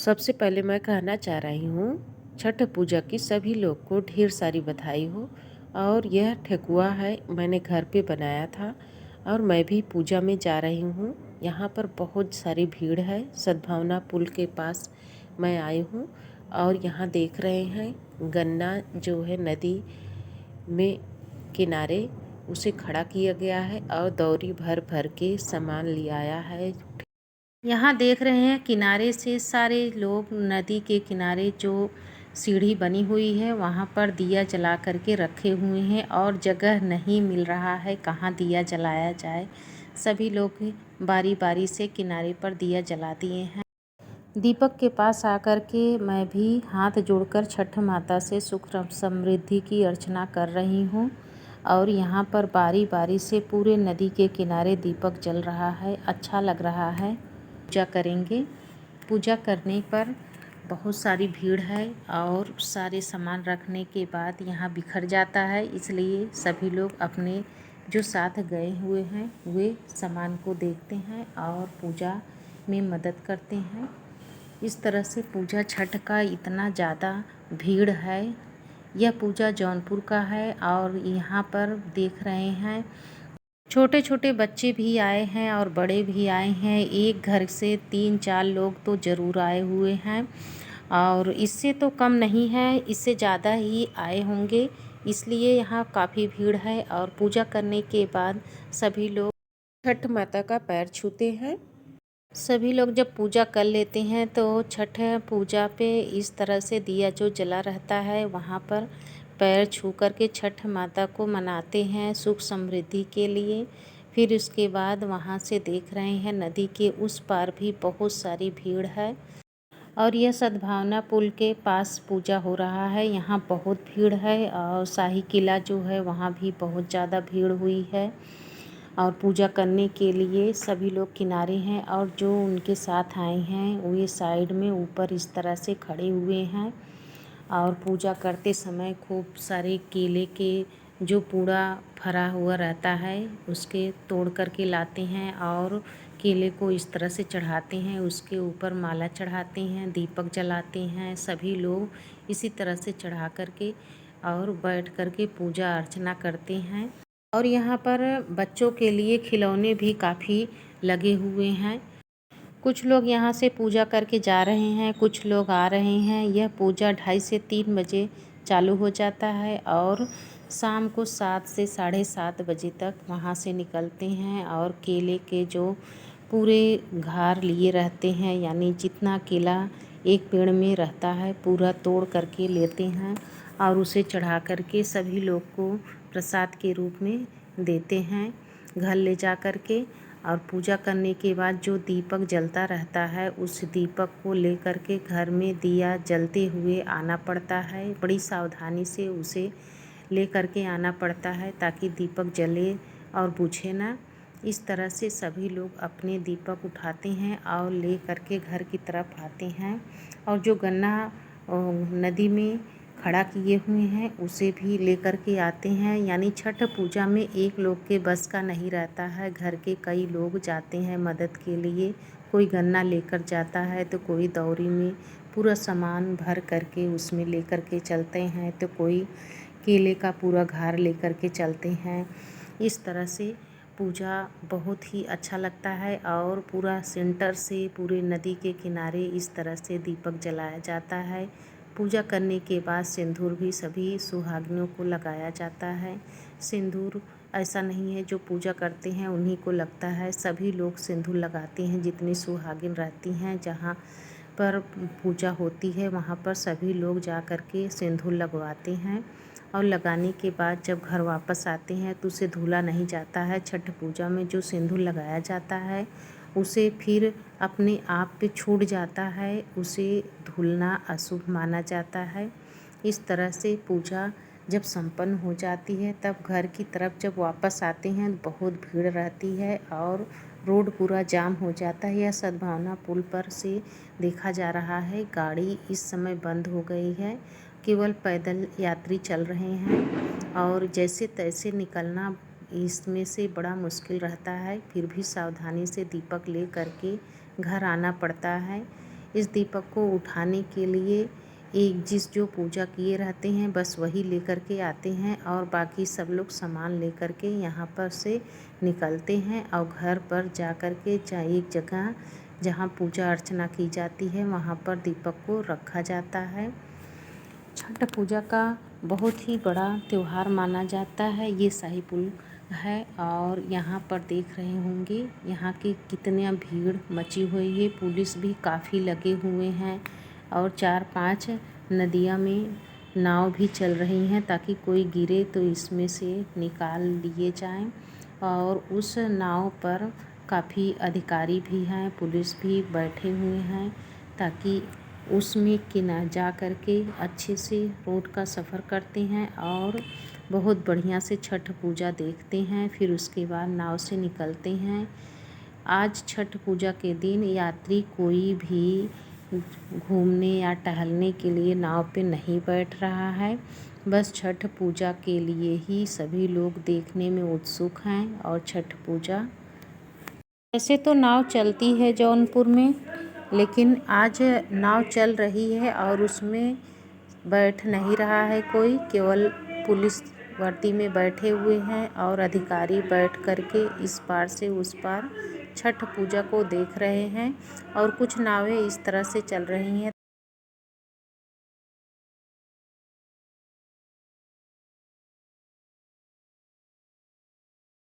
सबसे पहले मैं कहना चाह रही हूँ छठ पूजा की सभी लोग को ढेर सारी बधाई हो। और यह ठेकुआ है, मैंने घर पे बनाया था और मैं भी पूजा में जा रही हूँ। यहाँ पर बहुत सारी भीड़ है। सद्भावना पुल के पास मैं आई हूँ और यहाँ देख रहे हैं गन्ना जो है नदी में किनारे उसे खड़ा किया गया है और दौरी भर भर के सामान ले आया है। यहाँ देख रहे हैं किनारे से सारे लोग नदी के किनारे जो सीढ़ी बनी हुई है वहाँ पर दिया जला करके रखे हुए हैं और जगह नहीं मिल रहा है कहाँ दिया जलाया जाए। सभी लोग बारी बारी से किनारे पर दिया जला दिए हैं। दीपक के पास आकर के मैं भी हाथ जोड़कर छठ माता से सुख समृद्धि की अर्चना कर रही हूँ। और यहाँ पर बारी बारी से पूरे नदी के किनारे दीपक जल रहा है, अच्छा लग रहा है। पूजा करेंगे। पूजा करने पर बहुत सारी भीड़ है और सारे सामान रखने के बाद यहाँ बिखर जाता है, इसलिए सभी लोग अपने जो साथ गए हुए हैं वे सामान को देखते हैं और पूजा में मदद करते हैं। इस तरह से पूजा छठ का इतना ज़्यादा भीड़ है। यह पूजा जौनपुर का है और यहाँ पर देख रहे हैं छोटे छोटे बच्चे भी आए हैं और बड़े भी आए हैं। एक घर से 3-4 लोग तो ज़रूर आए हुए हैं और इससे तो कम नहीं है, इससे ज़्यादा ही आए होंगे, इसलिए यहाँ काफ़ी भीड़ है। और पूजा करने के बाद सभी लोग छठ माता का पैर छूते हैं। सभी लोग जब पूजा कर लेते हैं तो छठ पूजा पे इस तरह से दिया जो जला रहता है वहाँ पर पैर छू कर के छठ माता को मनाते हैं सुख समृद्धि के लिए। फिर उसके बाद वहाँ से देख रहे हैं नदी के उस पार भी बहुत सारी भीड़ है और यह सद्भावना पुल के पास पूजा हो रहा है। यहाँ बहुत भीड़ है और शाही किला जो है वहाँ भी बहुत ज़्यादा भीड़ हुई है और पूजा करने के लिए सभी लोग किनारे हैं और जो उनके साथ आए हैं वे साइड में ऊपर इस तरह से खड़े हुए हैं। और पूजा करते समय खूब सारे केले के जो पूरा भरा हुआ रहता है उसके तोड़ करके लाते हैं और केले को इस तरह से चढ़ाते हैं, उसके ऊपर माला चढ़ाते हैं, दीपक जलाते हैं। सभी लोग इसी तरह से चढ़ा करके और बैठ करके पूजा अर्चना करते हैं। और यहाँ पर बच्चों के लिए खिलौने भी काफ़ी लगे हुए हैं। कुछ लोग यहाँ से पूजा करके जा रहे हैं, कुछ लोग आ रहे हैं। यह पूजा 2:30 से 3 बजे चालू हो जाता है और शाम को 7 से 7:30 बजे तक वहाँ से निकलते हैं और केले के जो पूरे घार लिए रहते हैं, यानी जितना केला एक पेड़ में रहता है पूरा तोड़ करके लेते हैं और उसे चढ़ा करके सभी लोग को प्रसाद के रूप में देते हैं घर ले जा कर के। और पूजा करने के बाद जो दीपक जलता रहता है उस दीपक को ले कर के घर में दिया जलते हुए आना पड़ता है। बड़ी सावधानी से उसे ले कर के आना पड़ता है ताकि दीपक जले और बुझे ना। इस तरह से सभी लोग अपने दीपक उठाते हैं और ले कर के घर की तरफ आते हैं। और जो गन्ना नदी में खड़ा किए हुए हैं उसे भी लेकर के आते हैं। यानी छठ पूजा में एक लोग के बस का नहीं रहता है, घर के कई लोग जाते हैं मदद के लिए। कोई गन्ना लेकर जाता है तो कोई दौरी में पूरा सामान भर करके उसमें लेकर के चलते हैं, तो कोई केले का पूरा घार लेकर के चलते हैं। इस तरह से पूजा बहुत ही अच्छा लगता है और पूरा सेंटर से पूरे नदी के किनारे इस तरह से दीपक जलाया जाता है। पूजा करने के बाद सिंदूर भी सभी सुहागिनों को लगाया जाता है। सिंदूर ऐसा नहीं है जो पूजा करते हैं उन्हीं को लगता है, सभी लोग सिंदूर लगाते हैं। जितनी सुहागिन रहती हैं जहाँ पर पूजा होती है वहाँ पर सभी लोग जा कर के सिंदूर लगवाते हैं। और लगाने के बाद जब घर वापस आते हैं तो उसे धुला नहीं जाता है। छठ पूजा में जो सिंदूर लगाया जाता है उसे फिर अपने आप पे छूट जाता है, उसे धुलना अशुभ माना जाता है। इस तरह से पूजा जब संपन्न हो जाती है तब घर की तरफ जब वापस आते हैं बहुत भीड़ रहती है और रोड पूरा जाम हो जाता है। यह सद्भावना पुल पर से देखा जा रहा है। गाड़ी इस समय बंद हो गई है, केवल पैदल यात्री चल रहे हैं और जैसे तैसे निकलना इसमें से बड़ा मुश्किल रहता है। फिर भी सावधानी से दीपक ले करके घर आना पड़ता है। इस दीपक को उठाने के लिए जो पूजा किए रहते हैं बस वही लेकर के आते हैं और बाकी सब लोग सामान लेकर के यहाँ पर से निकलते हैं और घर पर जा कर के एक जगह जहाँ पूजा अर्चना की जाती है वहाँ पर दीपक को रखा जाता है। छठ पूजा का बहुत ही बड़ा त्यौहार माना जाता है। ये शाही पुल है और यहाँ पर देख रहे होंगे यहाँ की कितना भीड़ मची हुई है। पुलिस भी काफ़ी लगे हुए हैं और 4-5 नदियाँ में नाव भी चल रही हैं ताकि कोई गिरे तो इसमें से निकाल लिए जाएं। और उस नाव पर काफ़ी अधिकारी भी हैं, पुलिस भी बैठे हुए हैं ताकि उसमें कि ना जा कर के अच्छे से रोड का सफ़र करते हैं और बहुत बढ़िया से छठ पूजा देखते हैं। फिर उसके बाद नाव से निकलते हैं। आज छठ पूजा के दिन यात्री कोई भी घूमने या टहलने के लिए नाव पे नहीं बैठ रहा है। बस छठ पूजा के लिए ही सभी लोग देखने में उत्सुक हैं। और छठ पूजा वैसे तो नाव चलती है जौनपुर में, लेकिन आज नाव चल रही है और उसमें बैठ नहीं रहा है कोई, केवल पुलिस वर्दी में बैठे हुए हैं और अधिकारी बैठ करके इस पार से उस पार छठ पूजा को देख रहे हैं। और कुछ नावें इस तरह से चल रही हैं